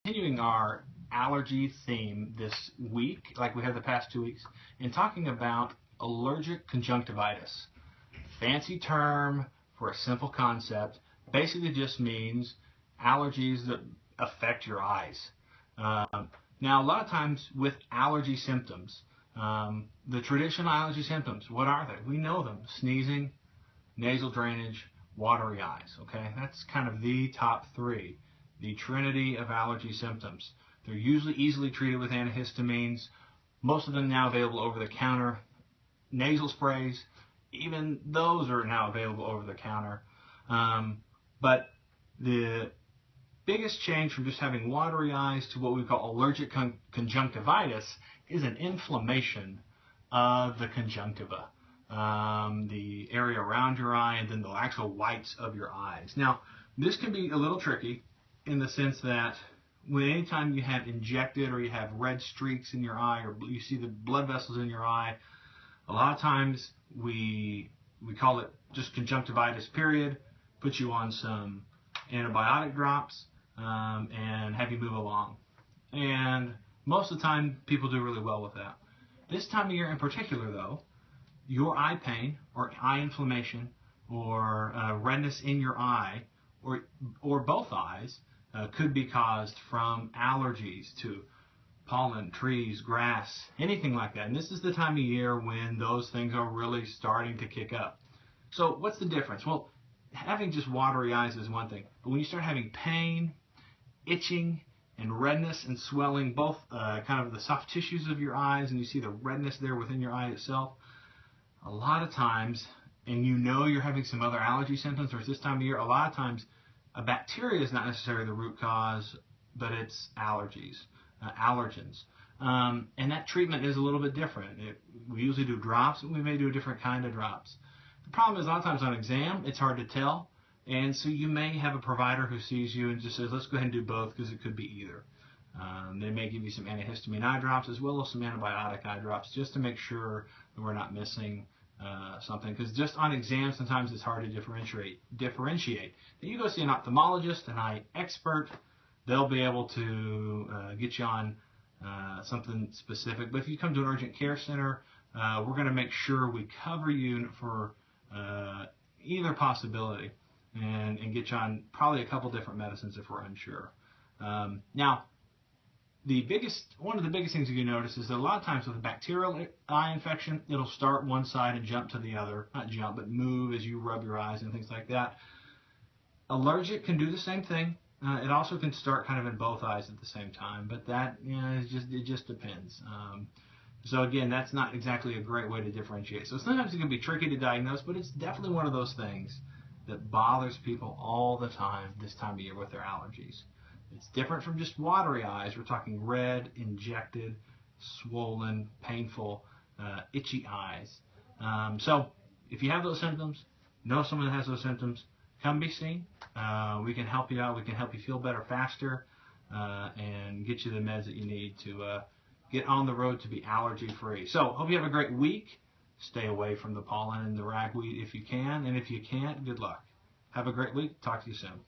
Continuing our allergy theme this week, like we have the past 2 weeks, and talking about allergic conjunctivitis. Fancy term for a simple concept. Basically just means allergies that affect your eyes. Now, a lot of times with allergy symptoms, the traditional allergy symptoms, what are they? We know them. Sneezing, nasal drainage, watery eyes. Okay, that's kind of the top three. The trinity of allergy symptoms. They're usually easily treated with antihistamines. Most of them now available over the counter. Nasal sprays, even those are now available over the counter. But the biggest change from just having watery eyes to what we call allergic conjunctivitis is an inflammation of the conjunctiva, the area around your eye, and then the actual whites of your eyes. Now, this can be a little tricky in the sense that anytime you have injected or you have red streaks in your eye or you see the blood vessels in your eye, a lot of times we call it just conjunctivitis, period, put you on some antibiotic drops and have you move along. And most of the time people do really well with that. This time of year in particular though, your eye pain or eye inflammation or redness in your eye or both eyes could be caused from allergies to pollen, trees, grass, anything like that. And this is the time of year when those things are really starting to kick up. So what's the difference? Well, having just watery eyes is one thing. But when you start having pain, itching, and redness and swelling, both kind of the soft tissues of your eyes, and you see the redness there within your eye itself, a lot of times, and you know you're having some other allergy symptoms, or it's this time of year, a lot of times a bacteria is not necessarily the root cause, but it's allergies, allergens. And that treatment is a little bit different. We usually do drops, and we may do a different kind of drops. The problem is a lot of times on exam, it's hard to tell. And so you may have a provider who sees you and just says, let's go ahead and do both because it could be either. They may give you some antihistamine eye drops as well as some antibiotic eye drops just to make sure that we're not missing something, because just on exam sometimes it's hard to differentiate. Now you go see an ophthalmologist, an eye expert, they'll be able to get you on something specific. But if you come to an urgent care center, we're going to make sure we cover you for either possibility and get you on probably a couple different medicines if we're unsure. Now, one of the biggest things you can notice is that a lot of times with a bacterial eye infection, it'll start one side and jump to the other. Not jump, but move as you rub your eyes and things like that. Allergic can do the same thing. It also can start kind of in both eyes at the same time, but that it just depends. So again, that's not exactly a great way to differentiate. So sometimes it can be tricky to diagnose, but it's definitely one of those things that bothers people all the time this time of year with their allergies. It's different from just watery eyes. We're talking red, injected, swollen, painful, itchy eyes. So if you have those symptoms, know someone that has those symptoms, come be seen. We can help you out. We can help you feel better faster and get you the meds that you need to get on the road to be allergy free. So hope you have a great week. Stay away from the pollen and the ragweed if you can, and if you can't, good luck. Have a great week. Talk to you soon.